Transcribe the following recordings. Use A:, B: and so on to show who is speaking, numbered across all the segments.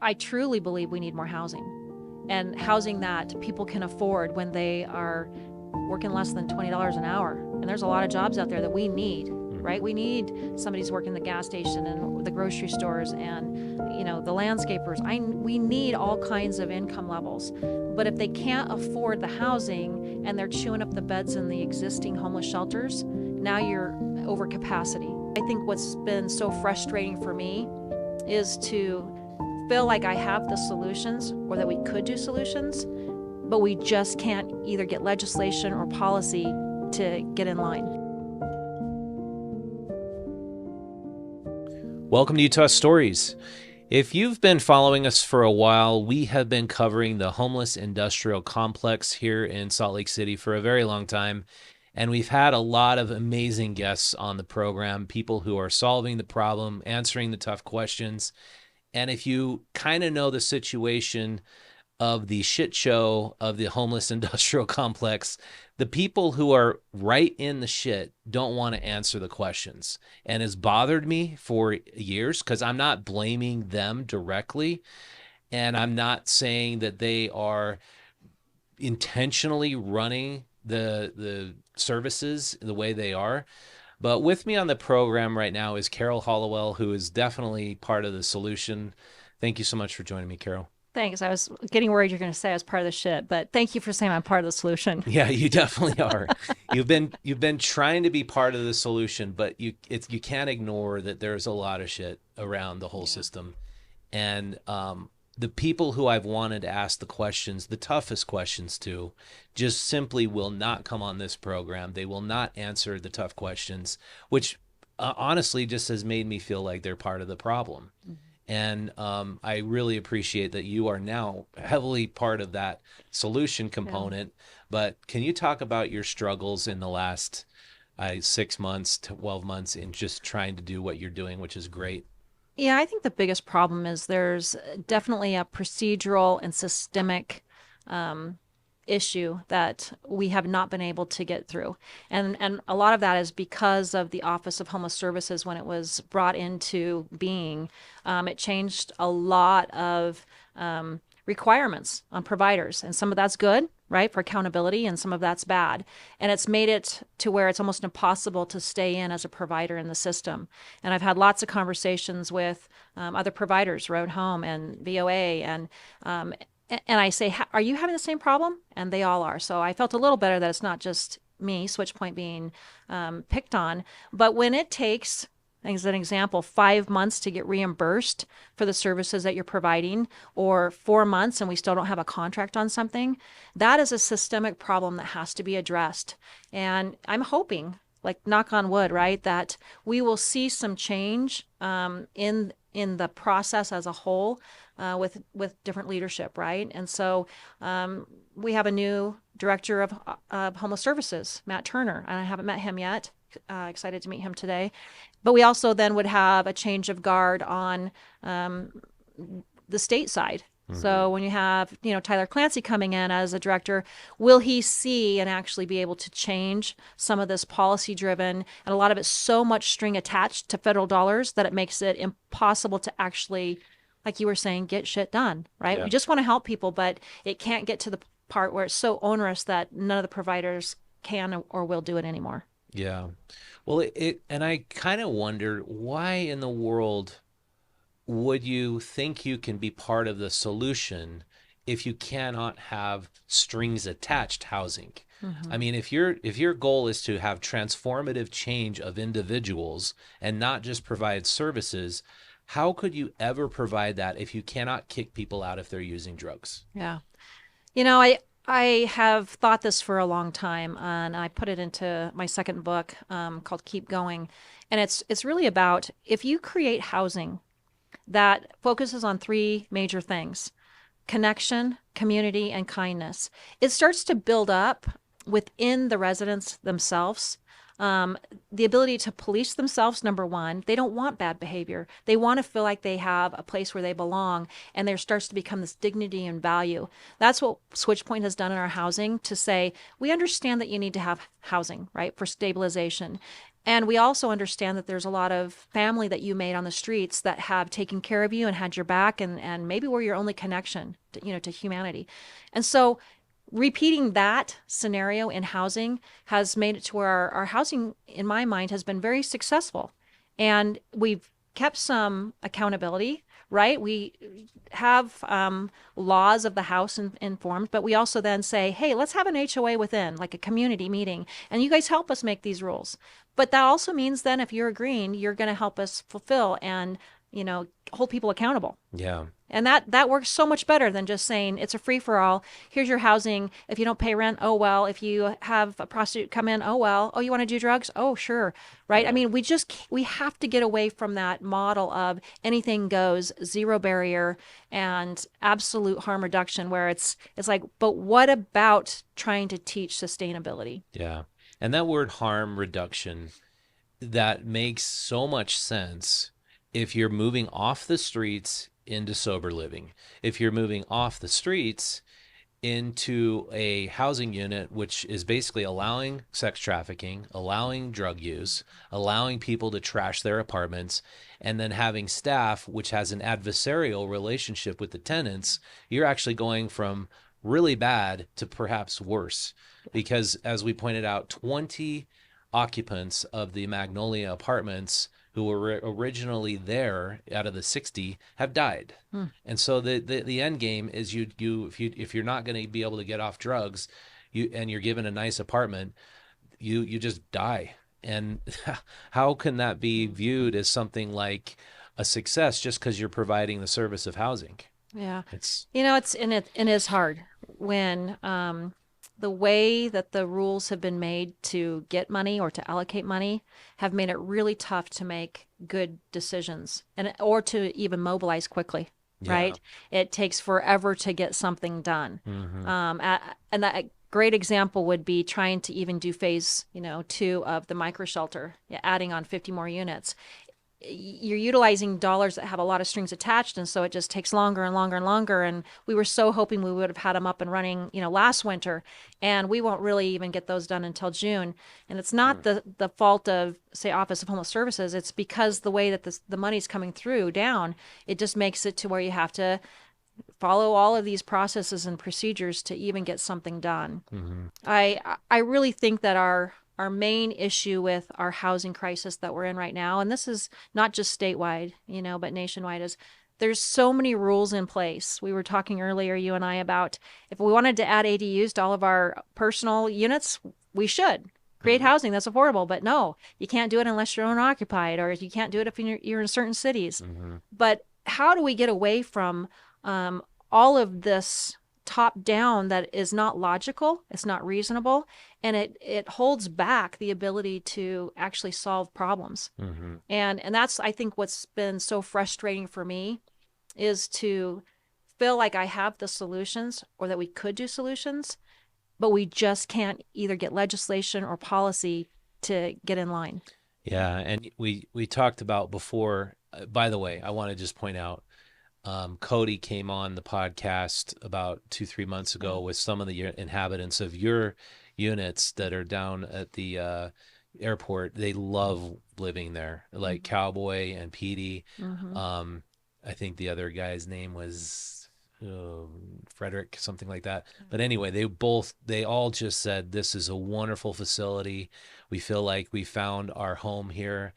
A: I truly believe we need more housing, and housing that people can afford when they are working less than $20 an hour. And there's a lot of jobs out there that we need, right? We need somebody who's working the gas station and the grocery stores and, the landscapers. We need all kinds of income levels. But if they can't afford the housing and they're chewing up the beds in the existing homeless shelters, now you're over capacity. I think what's been so frustrating for me is to feel like I have the solutions, or that we could do solutions, but we just can't either get legislation or policy to get in line.
B: Welcome to Utah Stories. If you've been following us for a while, we have been covering the homeless industrial complex here in Salt Lake City for a very long time. And we've had a lot of amazing guests on the program, people who are solving the problem, answering the tough questions. And if you kind of know the situation of the shit show of the homeless industrial complex, the people who are right in the shit don't want to answer the questions. And it's bothered me for years, because I'm not blaming them directly. And I'm not saying that they are intentionally running the services the way they are. But with me on the program right now is Carol Hollowell, who is definitely part of the solution. Thank you so much for joining me, Carol.
A: Thanks. I was getting worried you're going to say I was part of the shit, but thank you for saying I'm part of the solution.
B: Yeah, you definitely are. You've been trying to be part of the solution, but you can't ignore that there's a lot of shit around the whole system. And the people who I've wanted to ask the questions, the toughest questions to, just simply will not come on this program. They will not answer the tough questions, which honestly just has made me feel like they're part of the problem. Mm-hmm. And I really appreciate that you are now heavily part of that solution component. Yeah. But can you talk about your struggles in the last 6 months, 12 months in just trying to do what you're doing, which is great?
A: Yeah, I think the biggest problem is there's definitely a procedural and systemic issue that we have not been able to get through. And a lot of that is because of the Office of Homeless Services. When it was brought into being, it changed a lot of requirements on providers. And some of that's good, right, for accountability, and some of that's bad. And it's made it to where it's almost impossible to stay in as a provider in the system. And I've had lots of conversations with other providers, Road Home and VOA, and I say, are you having the same problem? And they all are. So I felt a little better that it's not just me, SwitchPoint, being picked on. But when it takes, as an example, 5 months to get reimbursed for the services that you're providing, or 4 months and we still don't have a contract on something, that is a systemic problem that has to be addressed. And I'm hoping, like knock on wood, right, that we will see some change in the process as a whole, with different leadership, right? And so we have a new director of homeless services, Matt Turner, and I haven't met him yet. Excited to meet him today. But we also then would have a change of guard on the state side. Mm-hmm. So when you have, Tyler Clancy coming in as a director, will he see and actually be able to change some of this policy driven, and a lot of it's so much string attached to federal dollars that it makes it impossible to actually, like you were saying, get shit done, right? Yeah. We just want to help people, but it can't get to the part where it's so onerous that none of the providers can or will do it anymore.
B: Yeah. Well, and I kind of wonder, why in the world would you think you can be part of the solution if you cannot have strings attached housing? Mm-hmm. I mean, if your goal is to have transformative change of individuals and not just provide services, how could you ever provide that if you cannot kick people out if they're using drugs?
A: Yeah. I have thought this for a long time, and I put it into my second book called Keep Going. And it's really about, if you create housing that focuses on 3 major things: connection, community, and kindness, it starts to build up within the residents themselves. The ability to police themselves, number one. They don't want bad behavior. They want to feel like they have a place where they belong, and there starts to become this dignity and value. That's what SwitchPoint has done in our housing, to say, we understand that you need to have housing, right, for stabilization. And we also understand that there's a lot of family that you made on the streets that have taken care of you and had your back, and maybe were your only connection to, to humanity. And so repeating that scenario in housing has made it to where our housing, in my mind, has been very successful. And we've kept some accountability, right? We have laws of the house informed, but we also then say, hey, let's have an HOA within, like a community meeting, and you guys help us make these rules. But that also means then if you're agreeing, you're going to help us fulfill and, hold people accountable.
B: Yeah.
A: And that works so much better than just saying it's a free for all. Here's your housing. If you don't pay rent, oh well. If you have a prostitute come in, oh well. Oh, you want to do drugs? Oh, sure. Right? I
B: Yeah.
A: mean, we have to get away from that model of anything goes, zero barrier and absolute harm reduction where it's like, but what about trying to teach sustainability?
B: Yeah. And that word harm reduction, that makes so much sense if you're moving off the streets into sober living. If you're moving off the streets into a housing unit, which is basically allowing sex trafficking, allowing drug use, allowing people to trash their apartments, and then having staff which has an adversarial relationship with the tenants, you're actually going from really bad to perhaps worse. Because as we pointed out, 20 occupants of the Magnolia apartments who were originally there out of the 60 have died.
A: Hmm.
B: And so the end game is if you're not going to be able to get off drugs, and you're given a nice apartment, you just die. And how can that be viewed as something like a success just because you're providing the service of housing?
A: Yeah.
B: It's
A: It is hard when the way that the rules have been made to get money or to allocate money have made it really tough to make good decisions and or to even mobilize quickly,
B: yeah.
A: right? It takes forever to get something done.
B: Hmm.
A: And that a great example would be trying to even do phase, 2 of the micro shelter, yeah, adding on 50 more units. You're utilizing dollars that have a lot of strings attached, and so it just takes longer and longer and longer. And we were so hoping we would have had them up and running, last winter, and we won't really even get those done until June. And it's not the fault of, say, Office of Homeless Services. It's because the way that the money's coming through down, it just makes it to where you have to follow all of these processes and procedures to even get something done.
B: Hmm.
A: I really think that our main issue with our housing crisis that we're in right now, and this is not just statewide, but nationwide, is there's so many rules in place. We were talking earlier, you and I, about if we wanted to add ADUs to all of our personal units, we should create
B: Hmm.
A: housing that's affordable. But no, you can't do it unless you're owner occupied, or you can't do it if you're in certain cities.
B: Hmm.
A: But how do we get away from all of this top down that is not logical, it's not reasonable, and it holds back the ability to actually solve problems.
B: Hmm.
A: And that's, I think, what's been so frustrating for me is to feel like I have the solutions or that we could do solutions, but we just can't either get legislation or policy to get in line.
B: Yeah, and we talked about before. By the way, I want to just point out, Cody came on the podcast about 2, 3 months ago with some of the inhabitants of your units that are down at the airport. They love living there, like Cowboy and Petey.
A: Mm-hmm.
B: I think the other guy's name was Frederick, something like that. But anyway, they all just said this is a wonderful facility. We feel like we found our home here.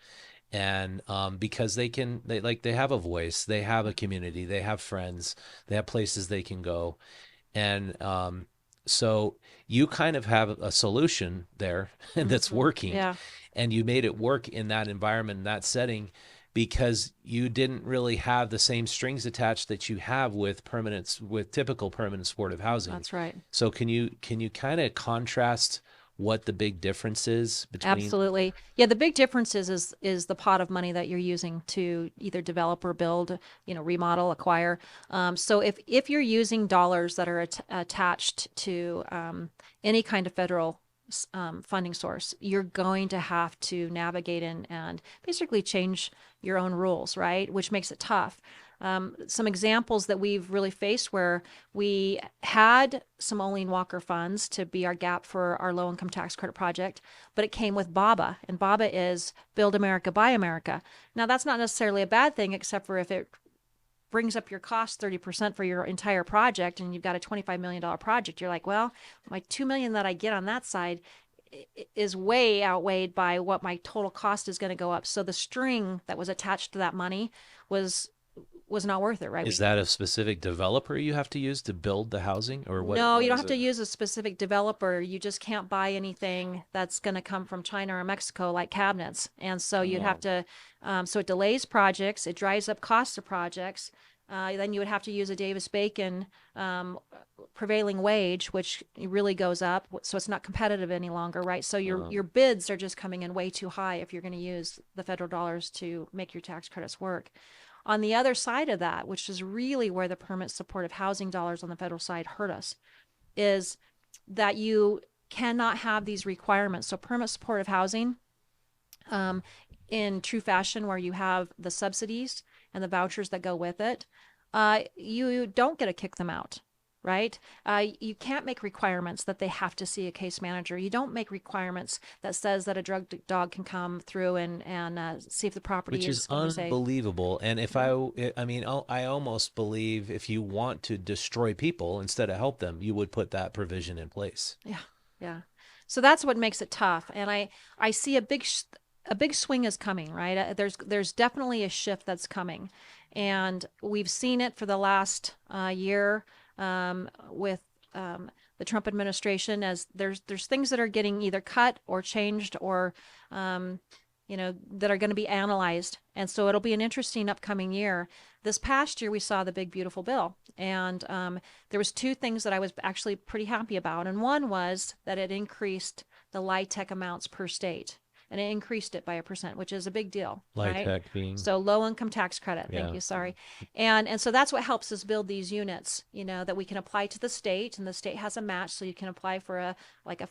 B: And because they have a voice, they have a community, they have friends, they have places they can go. And so you kind of have a solution there that's
A: Mm-hmm.
B: working,
A: Yeah,
B: and you made it work in that environment, in that setting, because you didn't really have the same strings attached that you have with typical permanent supportive housing.
A: that's right.
B: So can you kind of contrast what the big difference is between?
A: Absolutely. Yeah, the big difference is the pot of money that you're using to either develop or build, remodel, acquire. So if you're using dollars that are attached to any kind of federal funding source, you're going to have to navigate and basically change your own rules, right? Which makes it tough. Some examples that we've really faced where we had some Olene Walker funds to be our gap for our low income tax credit project, but it came with BABA, and BABA is Build America, Buy America. Now, that's not necessarily a bad thing, except for if it brings up your cost 30% for your entire project and you've got a $25 million project, you're like, well, my 2 million that I get on that side is way outweighed by what my total cost is going to go up. So the string that was attached to that money was not worth it, right?
B: Is that a specific developer you have to use to build the housing, or
A: No, you
B: what
A: don't
B: is
A: have to
B: it?
A: use a specific developer. You just can't buy anything that's going to come from China or Mexico, like cabinets. And so you'd have
B: Oh,
A: to, so it delays projects, it drives up costs of projects. Then you would have to use a Davis Bacon prevailing wage, which really goes up, so it's not competitive any longer, right? So your
B: um,
A: bids are just coming in way too high if you're going to use the federal dollars to make your tax credits work. On the other side of that, which is really where the permanent supportive housing dollars on the federal side hurt us, is that you cannot have these requirements. So permanent supportive housing, um, in true fashion, where you have the subsidies and the vouchers that go with it, you don't get to kick them out, right? You can't make requirements that they have to see a case manager. You don't make requirements that says that a drug dog can come through and see if the property
B: which is
A: is going to be safe.
B: unbelievable. And if
A: Yeah.
B: I mean, I almost believe if you want to destroy people instead of help them, you would put that provision in place.
A: Yeah, yeah. So that's what makes it tough. And I see a big swing is coming, right? There's definitely a shift that's coming, and we've seen it for the last year with the Trump administration, as there's things that are getting either cut or changed or um, that are going to be analyzed. And so it'll be an interesting upcoming year. This past year, we saw the big, beautiful bill. And there was two things that I was actually pretty happy about. And one was that it increased the LIHTC amounts per state. And it increased it by 1%, which is a big deal,
B: Light
A: right?
B: tech being,
A: So low income tax credit. Thank
B: yeah.
A: you. Sorry. And so that's what helps us build these units, that we can apply to the state, and the state has a match. So you can apply for a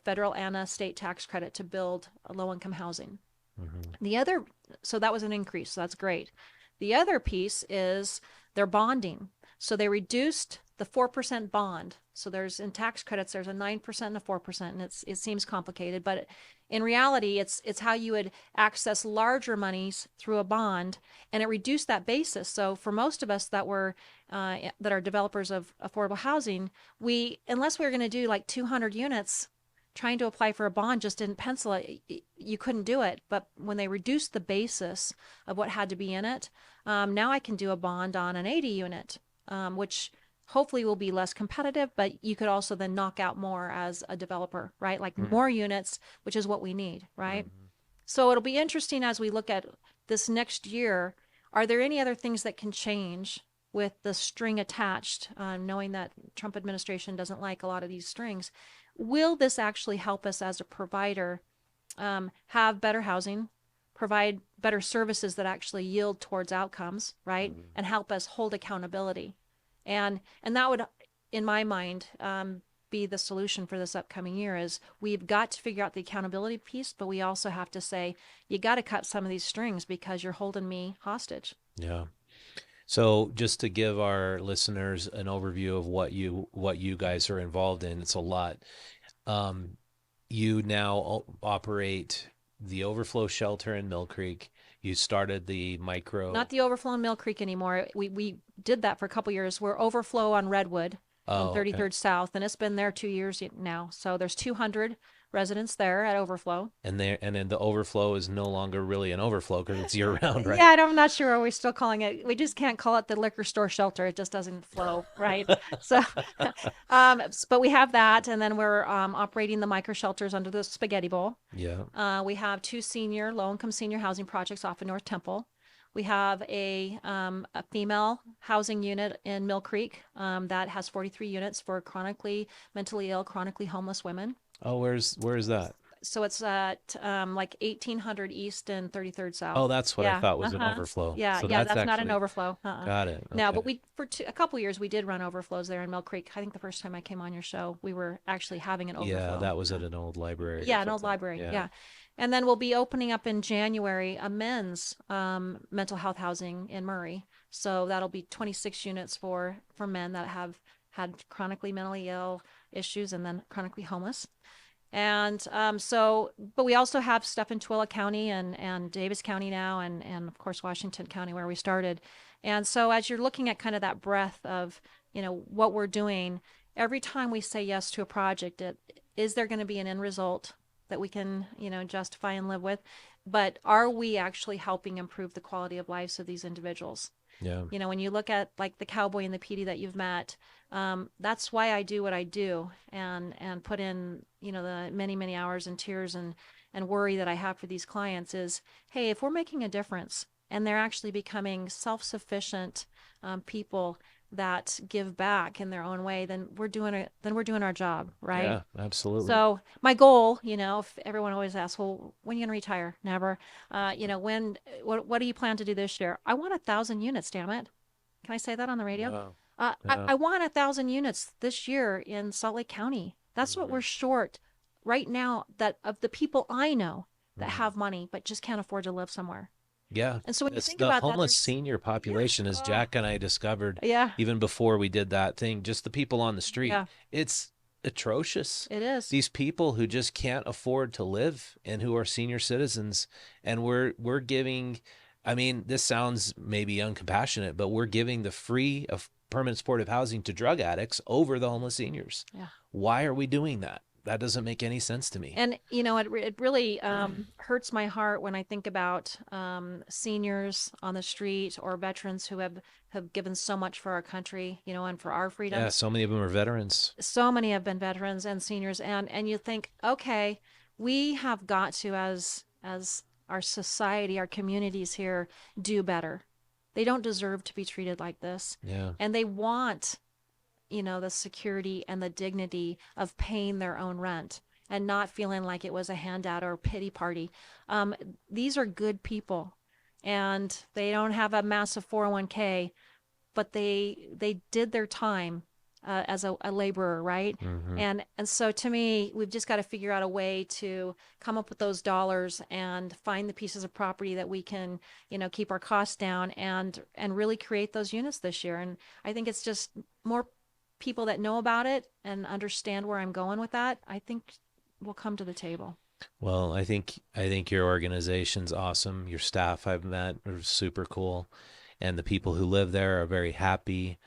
A: federal and a state tax credit to build a low income housing.
B: Hmm.
A: The other, so that was an increase. So that's great. The other piece is their bonding. So they reduced the 4% bond. So there's in tax credits, there's a 9% and a 4%, and it seems complicated, but in reality, it's how you would access larger monies through a bond, and it reduced that basis. So for most of us that are developers of affordable housing, unless we were going to do like 200 units, trying to apply for a bond just didn't pencil it. You couldn't do it. But when they reduced the basis of what had to be in it, now I can do a bond on an 80 unit, which hopefully will be less competitive, but you could also then knock out more as a developer, right? Like more units, which is what we need, right?
B: Hmm.
A: So it'll be interesting as we look at this next year. Are there any other things that can change with the string attached, knowing that Trump administration doesn't like a lot of these strings? Will this actually help us as a provider have better housing, provide better services that actually yield towards outcomes, right?
B: Hmm.
A: And help us hold accountability. And that would, in my mind, be the solution for this upcoming year. Is we've got to figure out the accountability piece, but we also have to say, you got to cut some of these strings because you're holding me hostage.
B: Yeah. So just to give our listeners an overview of what you guys are involved in, it's a lot. Um, you now operate the overflow shelter in Mill Creek. You started the
A: Not
B: micro.
A: the overflow in Mill Creek anymore. We did that for a couple years. We're overflow on Redwood on
B: Oh, okay.
A: 33rd South, and it's been there 2 years now. So there's 200 residents there at overflow.
B: And then the overflow is no longer really an overflow because it's year round, right?
A: Yeah, I'm not sure. Are we still calling it? We just can't call it the liquor store shelter. It just doesn't flow, right? So, but we have that, and then we're operating the micro shelters under the Spaghetti Bowl.
B: Yeah.
A: We have two low-income senior housing projects off in North Temple. We have a female housing unit in Mill Creek that has 43 units for chronically mentally ill, chronically homeless women.
B: Oh, where is that?
A: So it's at like 1800 East and 33rd
B: Oh,
A: South.
B: that's what I
A: Yeah.
B: thought was an
A: Uh-huh.
B: overflow.
A: Yeah.
B: So
A: Yeah.
B: that's
A: That's not an
B: actually
A: overflow. Uh-uh.
B: got it.
A: No, but
B: Okay.
A: a couple years we did run overflows there in Mill Creek. I think the first time I came on your show, we were actually having an
B: Yeah,
A: overflow.
B: that was at an old library or
A: Yeah, an old
B: something.
A: library.
B: Yeah.
A: Yeah. And then we'll be opening up in January a men's mental health housing in Murray. So that'll be 26 units for men that have had chronically mentally ill issues and then chronically homeless. And but we also have stuff in Tooele County and Davis County now, and of course Washington County where we started. And so as you're looking at kind of that breadth of, what we're doing, every time we say yes to a project, is there going to be an end result that we can, justify and live with? But are we actually helping improve the quality of lives of these individuals?
B: Yeah.
A: When you look at like the cowboy and the PD that you've met, that's why I do what I do, and put in, the many, many hours and tears and worry that I have for these clients is, hey, if we're making a difference and they're actually becoming self-sufficient people that give back in their own way, then we're doing our job, right?
B: Yeah, absolutely.
A: So my goal, if everyone always asks, well, when are you gonna retire? Never. What do you plan to do this year? I want 1,000 units, damn it. Can I say that on the radio?
B: Wow.
A: I,
B: Yeah.
A: I want 1,000 units this year in Salt Lake County. That's what
B: Hmm.
A: we're short right now, that of the people I know that
B: Hmm.
A: have money but just can't afford to live somewhere.
B: Yeah.
A: And so when you
B: It's
A: think
B: the
A: about that,
B: homeless
A: there's,
B: senior
A: yeah,
B: population, as
A: oh,
B: Jack and I discovered
A: yeah,
B: even before we did that thing, just the people on the street.
A: yeah,
B: It's atrocious.
A: it is.
B: These people who just can't afford to live and who are senior citizens. And we're giving, I mean, this sounds maybe uncompassionate, but we're giving the free of permanent supportive housing to drug addicts over the homeless seniors.
A: Yeah.
B: Why are we doing that? That doesn't make any sense to me.
A: And it really hurts my heart when I think about seniors on the street or veterans who have given so much for our country, and for our
B: Yeah,
A: freedoms.
B: so many of them are veterans.
A: So many have been veterans and seniors, and you think, okay, we have got to, as our society, our communities here, do better. They don't deserve to be treated like this,
B: Yeah.
A: and they want, the security and the dignity of paying their own rent and not feeling like it was a handout or a pity party. Um, these are good people, and they don't have a massive 401k, but they did their time as a laborer, right?
B: Hmm.
A: And so to me, we've just got to figure out a way to come up with those dollars and find the pieces of property that we can, keep our costs down and really create those units this year. And I think it's just more people that know about it and understand where I'm going with that, I think will come to the table.
B: Well, I think your organization's awesome. Your staff I've met are super cool, and the people who live there are very happy.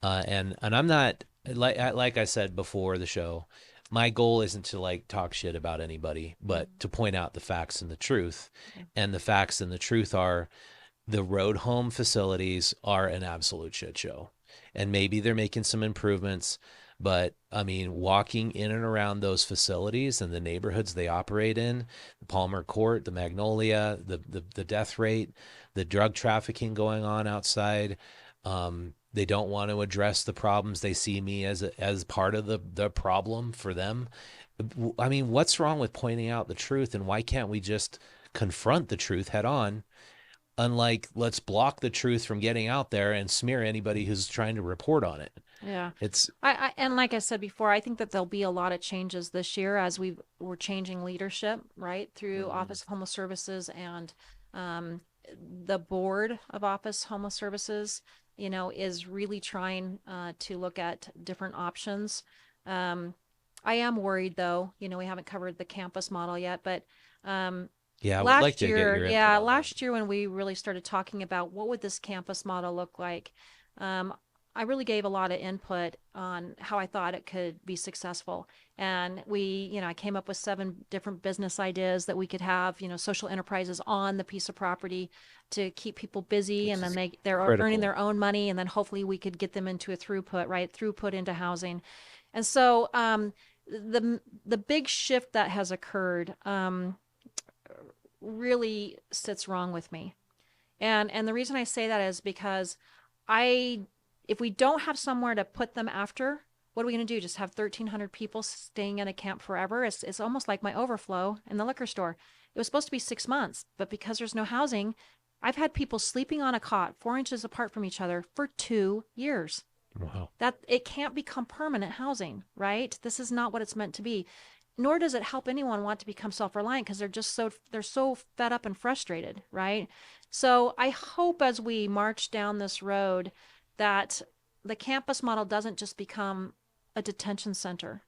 B: And I'm not like I said before the show. My goal isn't to like talk shit about anybody, but
A: Mm-hmm.
B: to point out the facts and the truth.
A: Yeah.
B: And the facts and the truth are the road home facilities are an absolute shit show. And maybe they're making some improvements, but I mean, walking in and around those facilities and the neighborhoods they operate in, the Palmer Court, the Magnolia, the death rate, the drug trafficking going on outside, they don't want to address the problems. They see me as part of the problem for them. I mean, what's wrong with pointing out the truth, and why can't we just confront the truth head on? Unlike, let's block the truth from getting out there and smear anybody who's trying to report on it.
A: Yeah.
B: It's
A: And like I said before, I think that there'll be a lot of changes this year as we're changing leadership, right, through
B: Mhm.
A: Office of Homeless Services and um, the board of Office Homeless Services, is really trying to look at different options. Um, I am worried though, we haven't covered the campus model yet, but um,
B: yeah, I would like to get your input on that.
A: last year when we really started talking about what would this campus model look like, um, I really gave a lot of input on how I thought it could be successful. And I came up with 7 different business ideas that we could have, social enterprises on the piece of property to keep people busy,
B: Which
A: and then
B: is
A: they're earning
B: critical.
A: their own money, and then hopefully we could get them into a throughput, right? Throughput into housing. And so the big shift that has occurred really sits wrong with me. And the reason I say that is because I if we don't have somewhere to put them after, what are we going to do? Just have 1,300 people staying in a camp forever? It's almost like my overflow in the liquor store. It was supposed to be 6 months, but because there's no housing, I've had people sleeping on a cot 4 inches apart from each other for 2 years.
B: Wow.
A: That it can't become permanent housing, right? This is not what it's meant to be. nor does it help anyone want to become self-reliant because they're so fed up and frustrated, right? So I hope as we march down this road that the campus model doesn't just become a detention center,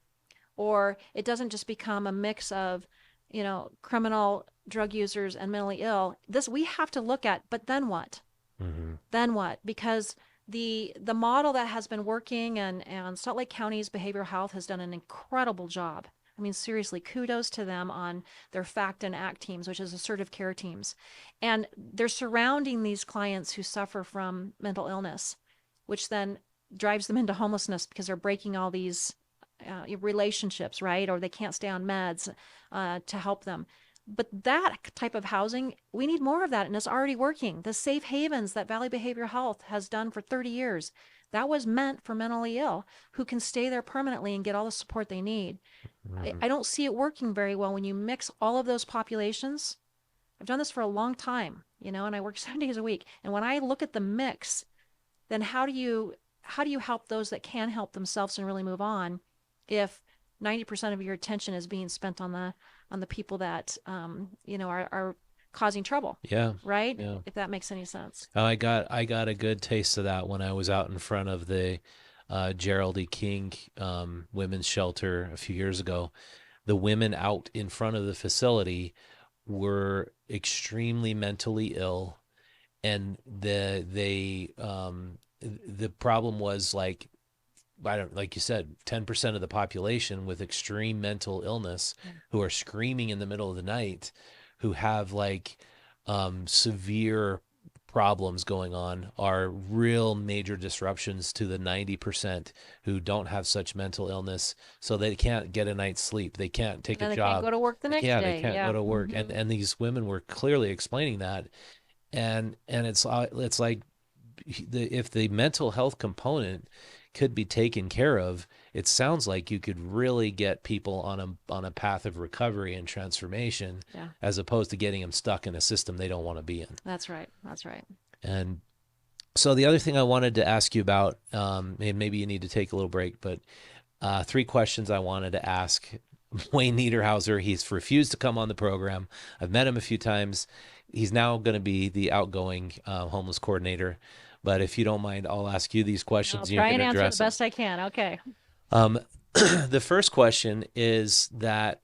A: or it doesn't just become a mix of, criminal drug users and mentally ill. This we have to look at, but then what?
B: Hmm.
A: Then what? Because the model that has been working, and Salt Lake County's behavioral health has done an incredible job. I mean, seriously, kudos to them on their FACT and ACT teams, which is assertive care teams. And they're surrounding these clients who suffer from mental illness, which then drives them into homelessness because they're breaking all these relationships, right? Or they can't stay on meds to help them. But that type of housing, we need more of that, and it's already working. The safe havens that Valley Behavioral Health has done for 30 years, that was meant for mentally ill who can stay there permanently and get all the support they need.
B: Hmm.
A: I don't see it working very well when you mix all of those populations. I've done this for a long time, and I work 7 days a week. And when I look at the mix, then how do you help those that can help themselves and really move on if 90% of your attention is being spent on the people that are causing trouble,
B: Yeah.
A: right?
B: Yeah.
A: If that makes any sense.
B: Oh, I got a good taste of that when I was out in front of the Gerald E. King women's shelter a few years ago. The women out in front of the facility were extremely mentally ill, and the problem was like, I don't, like you said, 10% of the population with extreme mental illness
A: Yeah.
B: who are screaming in the middle of the night, who have like severe problems going on, are real major disruptions to the 90% who don't have such mental illness. So they can't get a night's sleep. They can't
A: And
B: take a
A: then they can't
B: job.
A: go to work the next
B: Yeah, they
A: day.
B: can't go
A: Yeah.
B: to work.
A: Hmm.
B: And these women were clearly explaining that. And it's like, if the mental health component could be taken care of, it sounds like you could really get people on a path of recovery and transformation,
A: Yeah,
B: as opposed to getting them stuck in a system they don't want to be in.
A: that's right. That's right.
B: And so the other thing I wanted to ask you about, and maybe you need to take a little break, but three questions I wanted to ask Wayne Niederhauser. He's refused to come on the program. I've met him a few times. He's now going to be the outgoing homeless coordinator. But if you don't mind, I'll ask you these
A: I'll
B: questions and you
A: try
B: can
A: and answer the
B: address them.
A: best I can. Okay.
B: Um, the first question is that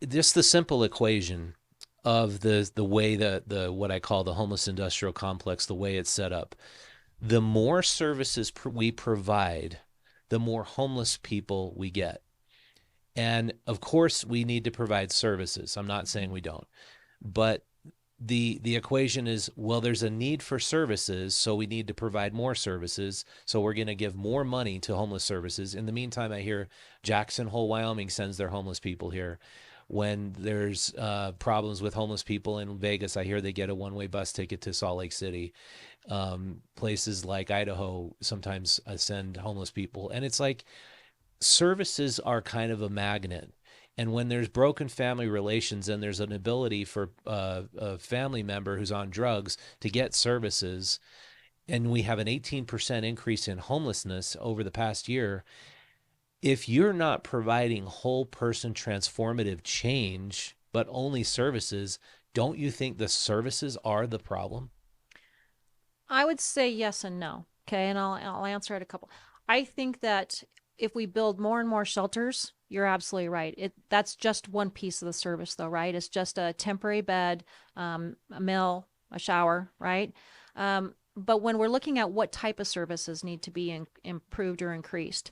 B: just the simple equation of the way the what I call the homeless industrial complex, the way it's set up. The more services we provide, the more homeless people we get. And of course, we need to provide services. I'm not saying we don't, but the equation is, well, there's a need for services, so we need to provide more services, so we're going to give more money to homeless services. In the meantime, I hear Jackson Hole, Wyoming sends their homeless people here. When there's problems with homeless people in Vegas, I hear they get a one-way bus ticket to Salt Lake City. Places like Idaho sometimes send homeless people, and it's like services are kind of a magnet. And when there's broken family relations and there's an ability for a family member who's on drugs to get services, and we have an 18% increase in homelessness over the past year, if you're not providing whole person transformative change, but only services, don't you think the services are the problem?
A: I would say yes and no. Okay, and I'll answer it a couple. I think that if we build more and more shelters, you're absolutely right. That's just one piece of the service, though, right? It's just a temporary bed, a meal, a shower, right? But when we're looking at what type of services need to be improved or increased,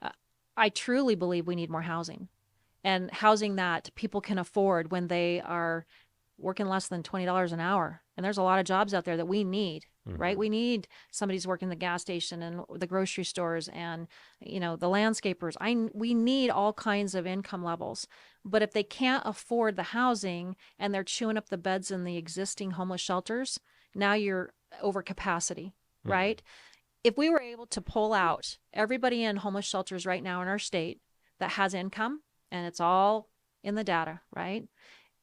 A: uh, I truly believe we need more housing, and housing that people can afford when they are working less than $20 an hour. And there's a lot of jobs out there that we need, right?
B: Mm-hmm.
A: We need somebody's working the gas station and the grocery stores and, the landscapers. We need all kinds of income levels. But if they can't afford the housing and they're chewing up the beds in the existing homeless shelters, now you're over capacity,
B: Mm-hmm.
A: right? If we were able to pull out everybody in homeless shelters right now in our state that has income, and it's all in the data, right?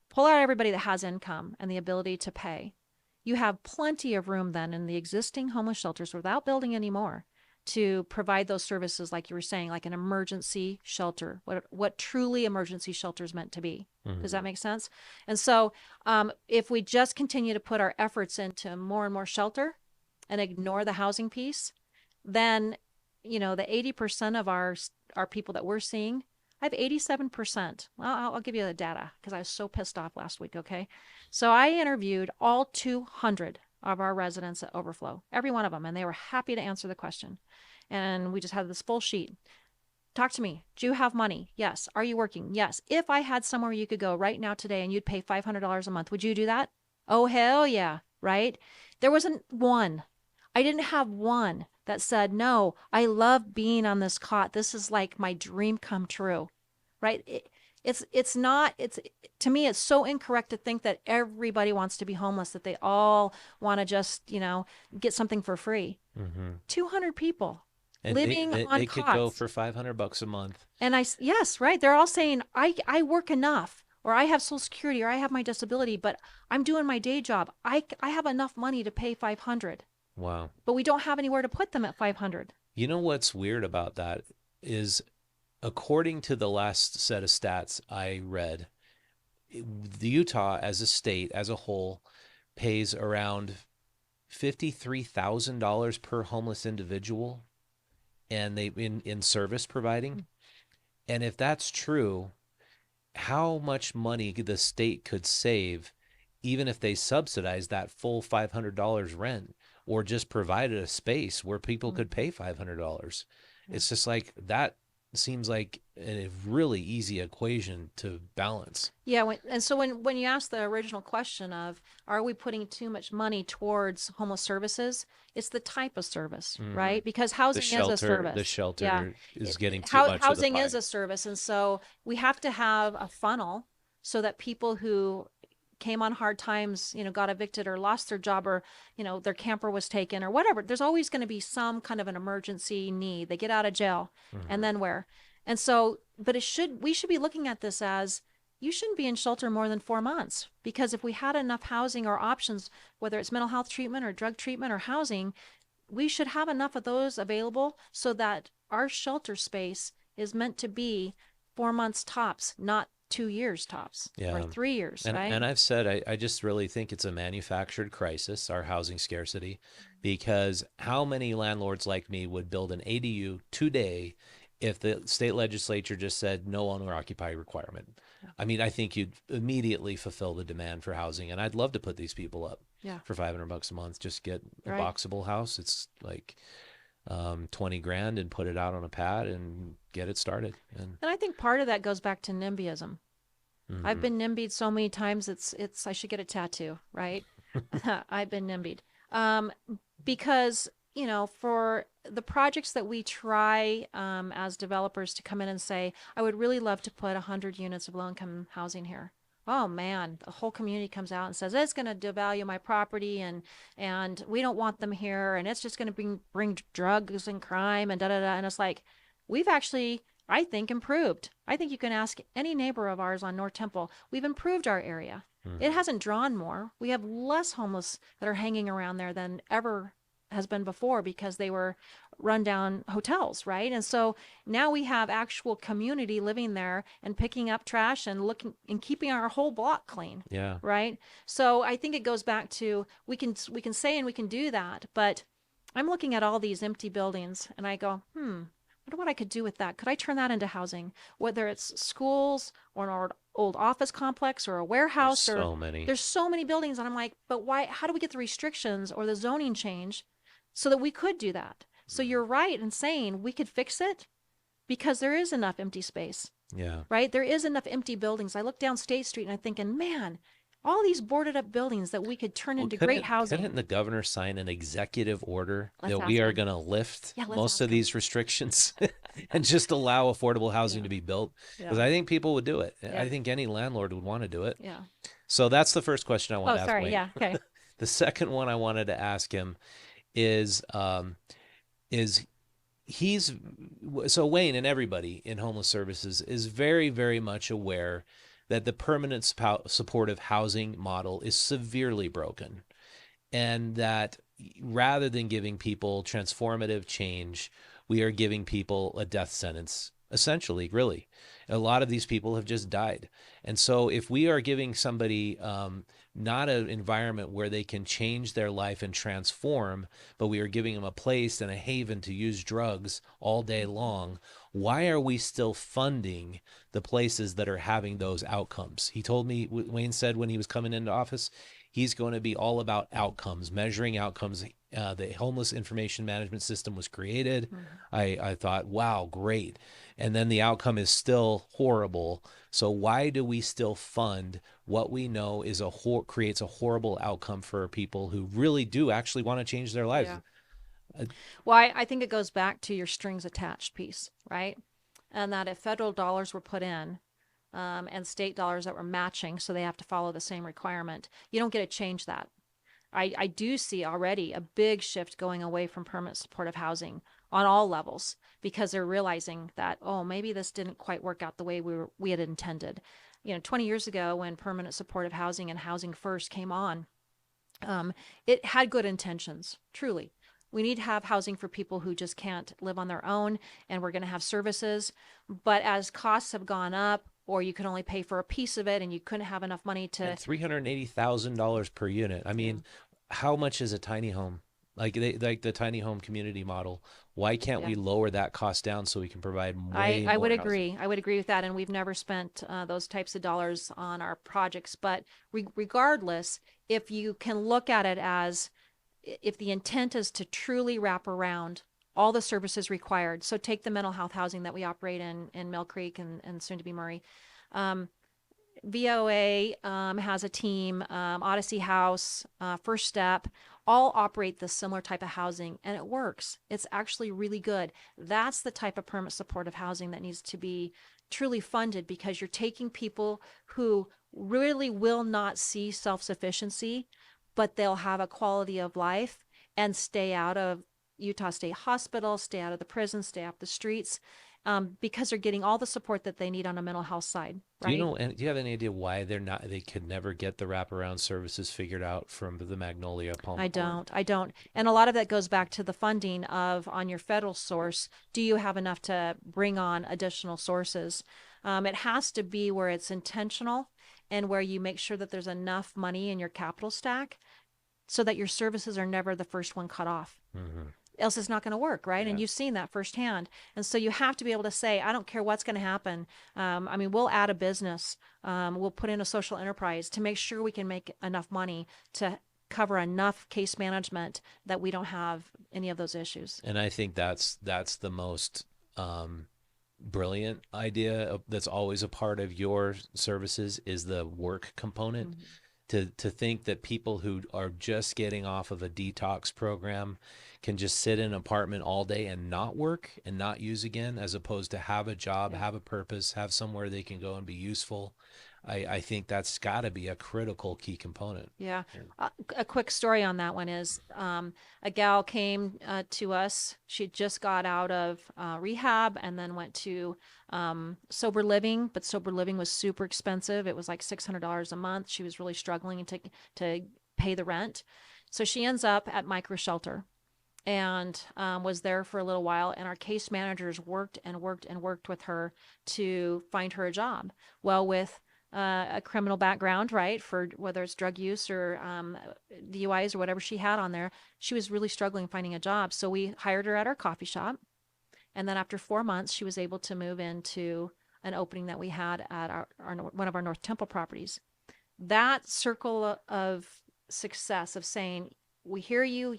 A: Pull out everybody that has income and the ability to pay. You have plenty of room then in the existing homeless shelters without building any more to provide those services, like you were saying, like an emergency shelter, what truly emergency shelter is meant to be. Does that
B: Hmm.
A: make sense? And so, if we just continue to put our efforts into more and more shelter and ignore the housing piece, then the 80% of our people that we're seeing, I have 87%. Well, I'll give you the data because I was so pissed off last week. Okay, so I interviewed all 200 of our residents at Overflow, every one of them, and they were happy to answer the question. And we just had this full sheet. Talk to me. Do you have money? Yes. Are you working? Yes. If I had somewhere you could go right now today and you'd pay $500 a month, would you do that? Oh, hell yeah. Right? There wasn't one. I didn't have one that said, no, I love being on this cot. This is like my dream come true. Right? It's not, to me, it's so incorrect to think that everybody wants to be homeless, that they all want to just, get something for free.
B: Hmm.
A: 200 people
B: And
A: living on
B: they could go
A: cots.
B: for $500 a month.
A: And yes, right. They're all saying, I work enough, or I have Social Security, or I have my disability, but I'm doing my day job. I have enough money to pay 500,
B: Wow.
A: but we don't have anywhere to put them at 500.
B: You know what's weird about that is, according to the last set of stats I read, the Utah as a state, as a whole, pays around $53,000 per homeless individual, and they in service providing. And if that's true, how much money the state could save even if they subsidized that full $500 rent, or just provided a space where people could
A: Mm-hmm.
B: pay $500.
A: Yeah.
B: It's just like that seems like a really easy equation to balance.
A: Yeah, and so when you ask the original question of, are we putting too much money towards homeless services? It's the type of service,
B: Hmm.
A: right? Because
B: The
A: housing is a
B: shelter, the
A: service. Yeah,
B: shelter is getting too much of the
A: housing is
B: pie.
A: a service, and so we have to have a funnel so that people who came on hard times, got evicted or lost their job, or their camper was taken or whatever. There's always going to be some kind of an emergency need. They get out of jail, and
B: Hmm.
A: then where? And so, but we should be looking at this as, you shouldn't be in shelter more than 4 months, because if we had enough housing or options, whether it's mental health treatment or drug treatment or housing, we should have enough of those available so that our shelter space is meant to be 4 months tops, not 2 years tops or
B: Yeah.
A: 3 years, right?
B: And I've said, I just really think it's a manufactured crisis, our housing scarcity, because how many landlords like me would build an ADU today if the state legislature just said no owner occupied requirement? I mean, I think you'd immediately fulfill the demand for housing, and I'd love to put these people up
A: Yeah,
B: for $500 a month. Just get a
A: right.
B: boxable house. It's like 20 grand, and put it out on a pad and get it started. And
A: And I think part of that goes back to NIMBYism. I've
B: mhm.
A: been NIMBY'd so many times, I should get a tattoo, right? I've been NIMBY'd. Um, because, for the projects that we try, as developers, to come in and say, I would really love to put 100 units of low income housing here. Oh man, the whole community comes out and says it's going to devalue my property, and we don't want them here, and it's just going to bring drugs and crime and da da da. And it's like, we've actually, I think, improved. I think you can ask any neighbor of ours on North Temple. We've improved our area. It
B: Mhm.
A: hasn't drawn more. We have less homeless that are hanging around there than ever has been before, because they were rundown hotels, right? And so now we have actual community living there and picking up trash and looking and keeping our whole block clean,
B: Yeah.
A: right? So I think it goes back to, we can say and we can do that, but I'm looking at all these empty buildings and I go, wonder what I could do with that. Could I turn that into housing? Whether it's schools or an old office complex or a
B: There's
A: warehouse, or
B: so many.
A: there's so many buildings. And I'm like, but why? How do we get the restrictions or the zoning change so that we could do that? So
B: Mhm.
A: you're right in saying we could fix it, because there is enough empty space,
B: Yeah.
A: right? There is enough empty buildings. I look down State Street and I'm thinking, man, all these boarded up buildings that we could turn
B: Well,
A: into great
B: couldn't
A: housing.
B: the governor sign an executive order
A: Let's
B: that we
A: ask
B: are
A: him.
B: going to lift
A: Yeah, let's
B: most of
A: ask him.
B: these restrictions and just allow affordable housing
A: Yeah,
B: to be built? Because
A: yeah,
B: I think people would do it.
A: yeah,
B: I think any landlord would want to do it.
A: yeah.
B: So that's the first question I
A: Oh,
B: wanted to ask
A: sorry.
B: Wayne.
A: Yeah. Okay.
B: The second one I wanted to ask him is is he's so Wayne and everybody in homeless services is very, very much aware that the permanent supportive housing model is severely broken, and that rather than giving people transformative change, we are giving people a death sentence, essentially, really. A lot of these people have just died. And so, if we are giving somebody not an environment where they can change their life and transform, but we are giving them a place and a haven to use drugs all day long, why are we still funding the places that are having those outcomes? He told me, Wayne said when he was coming into office, he's going to be all about outcomes, measuring outcomes. The homeless information management system was created.
A: Mm-hmm.
B: I thought, wow, great. And then the outcome is still horrible. So why do we still fund what we know is creates a horrible outcome for people who really do actually want to change their lives?
A: Yeah.
B: Uh,
A: Well, I think it goes back to your strings attached piece, right? And that if federal dollars were put in, and state dollars that were matching, so they have to follow the same requirement, you don't get to change that. I do see already a big shift going away from permanent supportive housing on all levels because they're realizing that, oh, maybe this didn't quite work out the way we had intended. 20 years ago when permanent supportive housing and housing first came on, um, it had good intentions, truly. We need to have housing for people who just can't live on their own, and we're going to have services. But as costs have gone up, or you can only pay for a piece of it, and you couldn't have enough money
B: and
A: to,
B: $380,000 per unit. I
A: yeah,
B: mean, how much is a tiny home? Like the tiny home community model. Why can't
A: yeah.
B: we lower that cost down so we can provide
A: I,
B: way
A: I would
B: more housing?
A: agree. I would agree with that. And we've never spent those types of dollars on our projects. But regardless, if you can look at it as if the intent is to truly wrap around all the services required. So take the mental health housing that we operate in Mill Creek and soon to be Murray. Um, VOA has a team, Odyssey House, First Step, all operate this similar type of housing, and it works. It's actually really good. That's the type of permanent supportive housing that needs to be truly funded because you're taking people who really will not see self sufficiency, but they'll have a quality of life and stay out of Utah State Hospital, stay out of the prison, stay off the streets, because they're getting all the support that they need on a mental health side,
B: Do you
A: right?
B: know? And do you have any idea why they could never get the wraparound services figured out from the Magnolia Palm
A: I
B: Court?
A: don't. I don't. And a lot of that goes back to the funding of on your federal source. Do you have enough to bring on additional sources? It has to be where it's intentional and where you make sure that there's enough money in your capital stack so that your services are never the first one cut off.
B: Mm-hmm.
A: Else it's not going to work, right? And
B: Yeah.
A: you've seen that firsthand. And so you have to be able to say, I don't care what's going to happen. I mean, we'll add a business, we'll put in a social enterprise to make sure we can make enough money to cover enough case management that we don't have any of those issues.
B: And I think that's the most brilliant idea that's always a part of your services is the work component.
A: Mm-hmm.
B: To think that people who are just getting off of a detox program can just sit in an apartment all day and not work and not use again, as opposed to have a job,
A: Yeah.
B: have a purpose, have somewhere they can go and be useful. I think that's got to be a critical key component.
A: Yeah.
B: Yeah.
A: A quick story on that one is a gal came to us. She just got out of rehab and then went to sober living, but sober living was super expensive. It was like $600 a month. She was really struggling to pay the rent. So she ends up at Micro Shelter and was there for a little while. And our case managers worked and worked and worked with her to find her a job. Well, with a criminal background, right, for whether it's drug use or DUIs or whatever she had on there, she was really struggling finding a job. So we hired her at our coffee shop. And then after 4 months, she was able to move into an opening that we had at our one of our North Temple properties. That circle of success of saying, we hear you,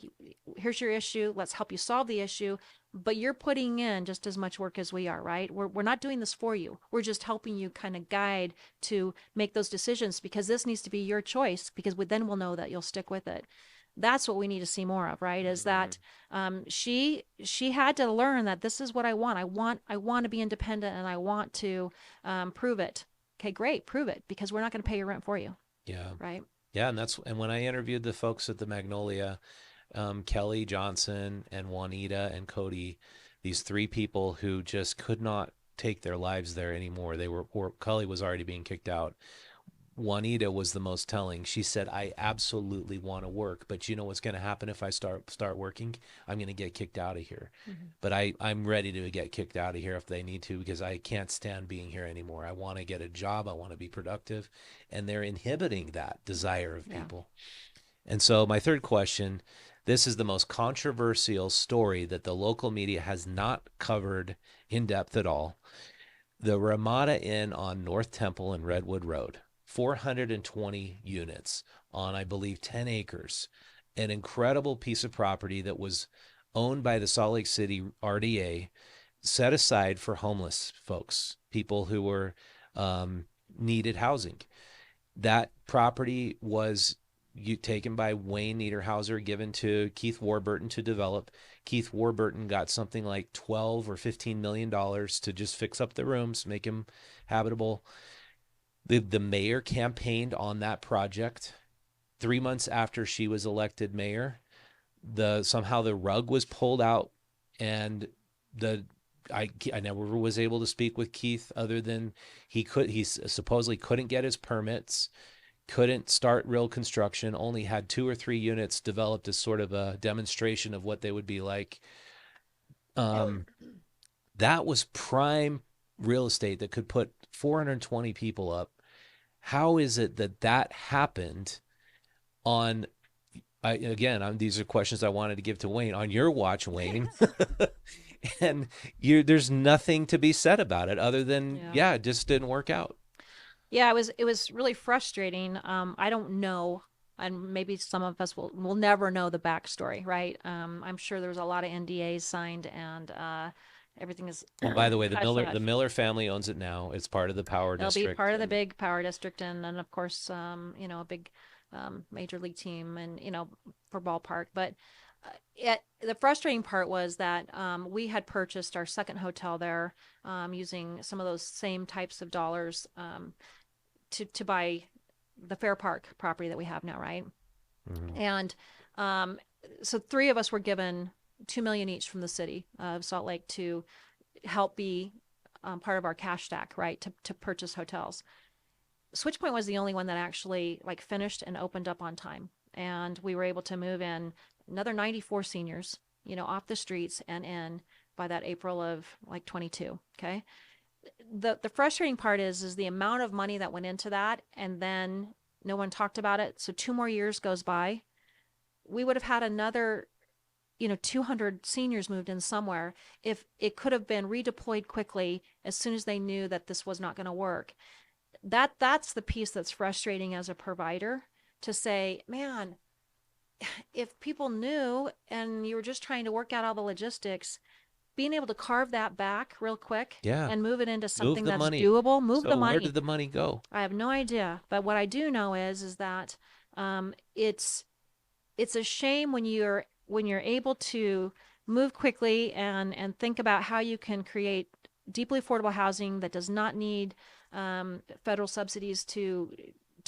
A: here's your issue, let's help you solve the issue, but you're putting in just as much work as we are, right? We're not doing this for you. We're just helping you kind of guide to make those decisions because this needs to be your choice because then we'll know that you'll stick with it. That's what we need to see more of, right? Is
B: Mm-hmm.
A: that she had to learn that this is what I want. I want to be independent and I want to prove it. Okay, great, prove it because we're not going to pay your rent for you,
B: Yeah.
A: right?
B: Yeah, and when I interviewed the folks at the Magnolia, Kelly Johnson and Juanita and Cody, these three people who just could not take their lives there anymore. They were, or Kelly was already being kicked out. Juanita was the most telling. She said, "I absolutely want to work, but you know what's going to happen if I start working? I'm going to get kicked out of here.
A: Mhm.
B: But I'm ready to get kicked out of here if they need to because I can't stand being here anymore. I want to get a job. I want to be productive, and they're inhibiting that desire of
A: Yeah.
B: people." And so my third question, this is the most controversial story that the local media has not covered in depth at all. The Ramada Inn on North Temple and Redwood Road, 420 units on, I believe, 10 acres. An incredible piece of property that was owned by the Salt Lake City RDA, set aside for homeless folks, people who were needed housing. That property was taken by Wayne Niederhauser, given to Keith Warburton to develop. Keith Warburton got something like 12 or $15 million to just fix up the rooms, make them habitable. The mayor campaigned on that project. 3 months after she was elected mayor, somehow the rug was pulled out, and the I never was able to speak with Keith other than he supposedly couldn't get his permits, couldn't start real construction, only had 2 or 3 units developed as sort of a demonstration of what they would be like. Um, that was prime real estate that could put 420 people up. How is it that that happened on, these are questions I wanted to give to Wayne, on your watch, Wayne. And there's nothing to be said about it other than,
A: Yeah.
B: yeah, it just didn't work out.
A: Yeah, it was really frustrating. I don't know, and maybe some of us will never know the backstory, right? I'm sure there was a lot of NDAs signed, and everything is
B: Well, by the way,
A: hush
B: The
A: hush.
B: Miller family owns it now. It's part of the Power
A: It'll be
B: District,
A: part of the
B: and
A: big power district, and of course, a big major league team, and for ballpark. But the frustrating part was that we had purchased our second hotel there using some of those same types of dollars to buy the Fair Park property that we have now, right?
B: mhm.
A: And um, so three of us were given 2 million each from the city of Salt Lake to help be part of our cash stack, right? To purchase hotels. Switchpoint was the only one that actually like finished and opened up on time, and we were able to move in another 94 seniors, off the streets and in by that April of like 22. Okay, the frustrating part is the amount of money that went into that, and then no one talked about it. So 2 more years goes by. We would have had another 200 seniors moved in somewhere if it could have been redeployed quickly as soon as they knew that this was not going to work. That's the piece that's frustrating as a provider, to say, man, if people knew and you were just trying to work out all the logistics, being able to carve that back real quick
B: Yeah,
A: and move it into
B: move
A: something
B: the
A: that's
B: money.
A: doable, move the
B: So where
A: money.
B: did the money go?
A: I have no idea, but what I do know is that it's a shame when you're able to move quickly and think about how you can create deeply affordable housing that does not need federal subsidies to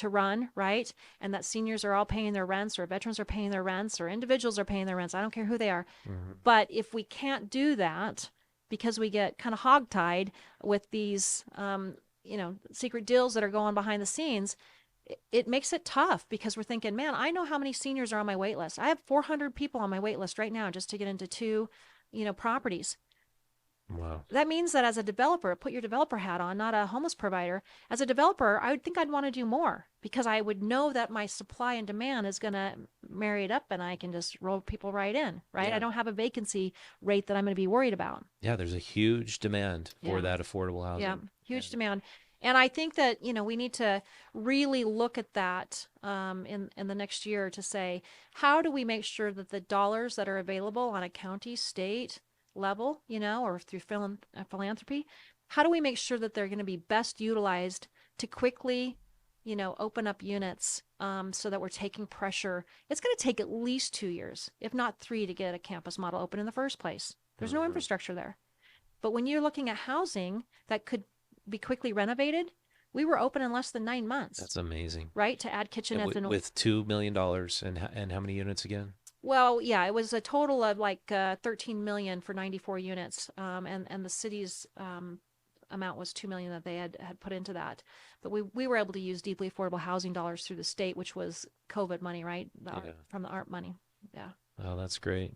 A: run, right? And that seniors are all paying their rents, or veterans are paying their rents, or individuals are paying their rents. I don't care who they are.
B: Mhm.
A: But if we can't do that because we get kind of hogtied with these, secret deals that are going behind the scenes, it makes it tough because we're thinking, man, I know how many seniors are on my wait list. I have 400 people on my wait list right now just to get into two, properties.
B: Wow.
A: That means that as a developer, put your developer hat on, not a homeless provider. As a developer, I would think I'd want to do more because I would know that my supply and demand is going to marry it up, and I can just roll people right in, right? I
B: Yeah.
A: don't have a vacancy rate that I'm going to be worried about.
B: Yeah, there's a huge demand for
A: Yeah.
B: that affordable
A: Yeah,
B: housing.
A: huge
B: And
A: demand. And I think that, we need to really look at that in the next year to say, how do we make sure that the dollars that are available on a county, state level, or through philanthropy, how do we make sure that they're going to be best utilized to quickly, open up units so that we're taking pressure. It's going to take at least 2 years, if not three, to get a campus model open in the first place. There's no
B: mhm.
A: infrastructure there. But when you're looking at housing that could be quickly renovated, we were open in less than 9 months,
B: That's amazing.
A: right? To add
B: And
A: kitchenettes and
B: with $2 million and how many units again?
A: well, yeah, it was a total of like 13 million for 94 units, and the city's amount was 2 million that they had put into that. But we were able to use deeply affordable housing dollars through the state, which was COVID money, right?
B: Yeah.
A: From the ARP money. Yeah.
B: Oh, that's great.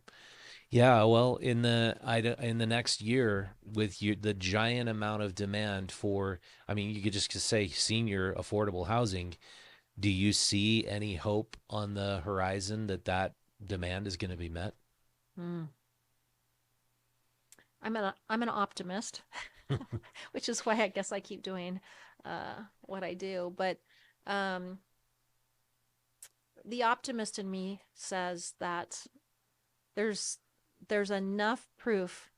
B: Yeah, well, in the next year, with the giant amount of demand for, I mean, you could just say senior affordable housing. Do you see any hope on the horizon that that demand is going to be met?
A: Mm. I'm an optimist, which is why I guess I keep doing what I do. But um, the optimist in me says that there's there's enough proof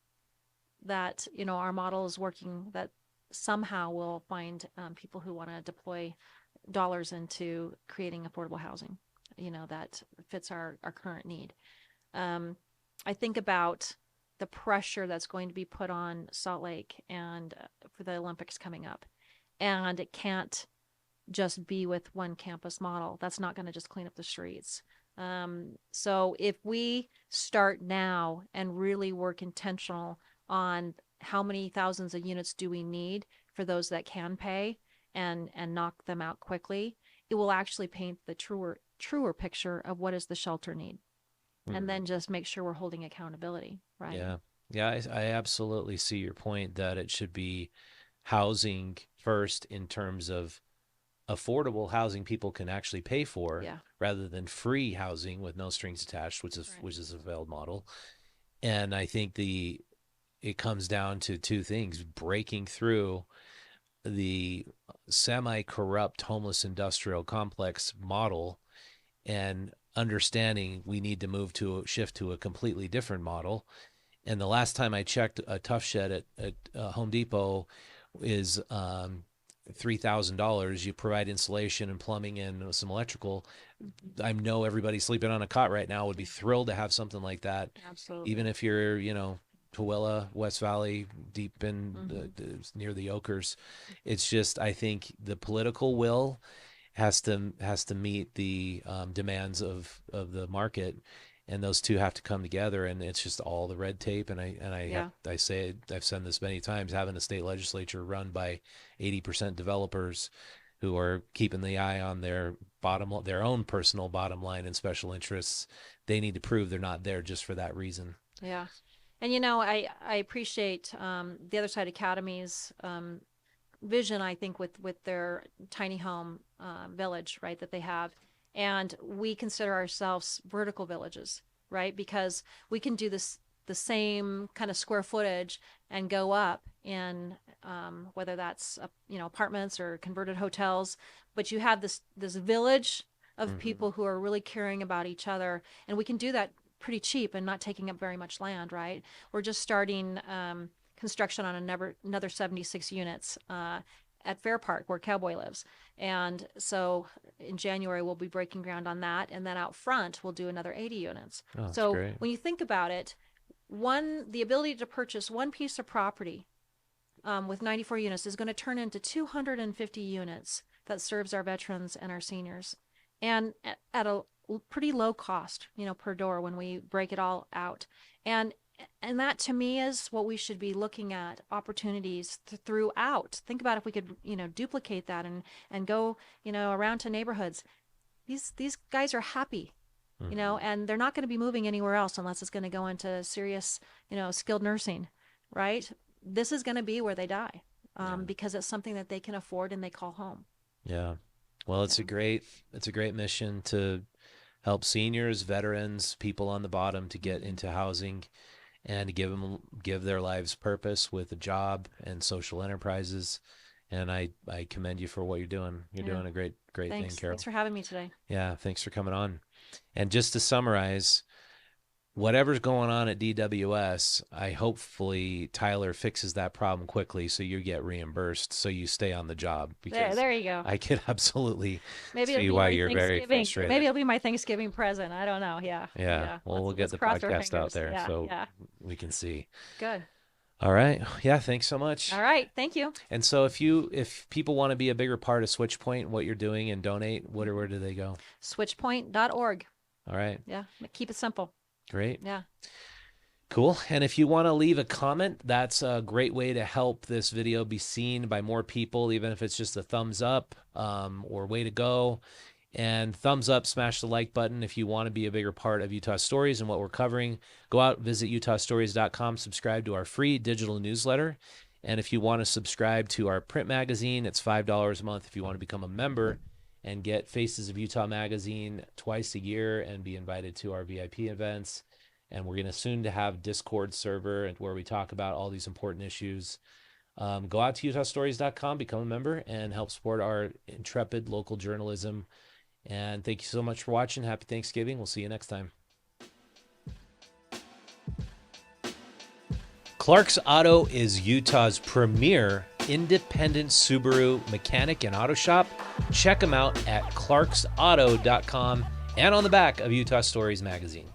A: that our model is working, that somehow we'll find people who want to deploy dollars into creating affordable housing, that fits our current need. um, I think about the pressure that's going to be put on Salt Lake and for the Olympics coming up, and it can't just be with one campus model. That's not going to just clean up the streets. So if we start now and really work intentional on how many thousands of units do we need for those that can pay, and knock them out quickly, it will actually paint the truer picture of what is the shelter need, and
B: Mhm.
A: then just make sure we're holding accountability, right?
B: Yeah. Yeah, I absolutely see your point that it should be housing first in terms of affordable housing people can actually pay for
A: Yeah.
B: rather than free housing with no strings attached,
A: Right.
B: which is a failed model. And I think the it comes down to two things: breaking through the semi-corrupt homeless industrial complex model and understanding we need to move to a shift to a completely different model. And the last time I checked, a tough shed at Home Depot is $3,000. You provide insulation and plumbing and some electrical.
A: Mm-hmm.
B: I know everybody sleeping on a cot right now would be
A: Yeah.
B: thrilled to have something like that, even
A: Absolutely.
B: if you're, Tooele, West Valley, deep in
A: Mm-hmm.
B: near the Okers. It's just I think the political will has to meet the demands of the market, and those two have to come together. And it's just all the red tape. And
A: Yeah.
B: I say it, I've said this many times. Having a state legislature run by 80% developers who are keeping the eye on their own personal bottom line and special interests, they need to prove they're not there just for that reason.
A: Yeah. And I appreciate the Other Side Academy's vision, I think, with their tiny home village, right, that they have. And we consider ourselves vertical villages, right? Because we can do this the same kind of square footage and go up in whether that's apartments or converted hotels, but you have this village of
B: Mm-hmm.
A: people who are really caring about each other, and we can do that pretty cheap and not taking up very much land, right? We're just starting construction on another 76 units at Fair Park where Cowboy lives. And so in January, we'll be breaking ground on that. And then out front, we'll do another 80 units.
B: Oh, that's
A: So
B: great.
A: when you think about it, the ability to purchase one piece of property with 94 units is going to turn into 250 units that serves our veterans and our seniors, and at a pretty low cost, per door when we break it all out. And that to me is what we should be looking at, opportunities throughout. Think about if we could, duplicate that and go, around to neighborhoods. These guys are happy,
B: Mm-hmm.
A: and they're not going to be moving anywhere else unless it's going to go into serious, skilled nursing, right? This is going to be where they die,
B: Yeah.
A: because it's something that they can afford and they call home.
B: Yeah. Well,
A: Yeah.
B: it's a great mission to help seniors, veterans, people on the bottom to get
A: Mm-hmm.
B: into housing and to give their lives purpose with a job and social enterprises. And I commend you for what you're doing. You're
A: Yeah.
B: doing a great thing,
A: Thanks
B: Carol.
A: for having me today.
B: Yeah, thanks for coming on. And just to summarize, whatever's going on at DWS, I hopefully Tyler fixes that problem quickly so you get reimbursed so you stay on the job because
A: There you go.
B: I can absolutely
A: Maybe it'll
B: see
A: be
B: why
A: my
B: you're very
A: Thanksgiving. Maybe
B: frustrated.
A: it'll be my Thanksgiving present. I don't know. Yeah.
B: Yeah,
A: Yeah.
B: well, we'll get
A: Let's
B: the
A: cross our
B: podcast out
A: fingers.
B: there
A: Yeah.
B: so
A: Yeah.
B: we can see.
A: Good.
B: All right. Yeah, thanks so
A: All
B: much.
A: right. Thank you.
B: And so if people want to be a bigger part of SwitchPoint, what you're doing and donate, where do they go?
A: Switchpoint.org.
B: All right.
A: Yeah. Keep it simple.
B: Great.
A: Yeah.
B: Cool. And if you want to leave a comment, that's a great way to help this video be seen by more people, even if it's just a thumbs up or way to go. And thumbs up, smash the like button if you want to be a bigger part of Utah Stories and what we're covering. Go out, visit utahstories.com, subscribe to our free digital newsletter. And if you want to subscribe to our print magazine, it's $5 a month if you want to become a member and get Faces of Utah magazine twice a year and be invited to our VIP events. And we're going to soon to have Discord server where we talk about all these important issues. Go out to utahstories.com, become a member, and help support our intrepid local journalism. And thank you so much for watching. Happy Thanksgiving. We'll see you next time. Clark's Auto is Utah's premier independent Subaru mechanic and auto shop. Check them out at clarksauto.com and on the back of Utah Stories magazine.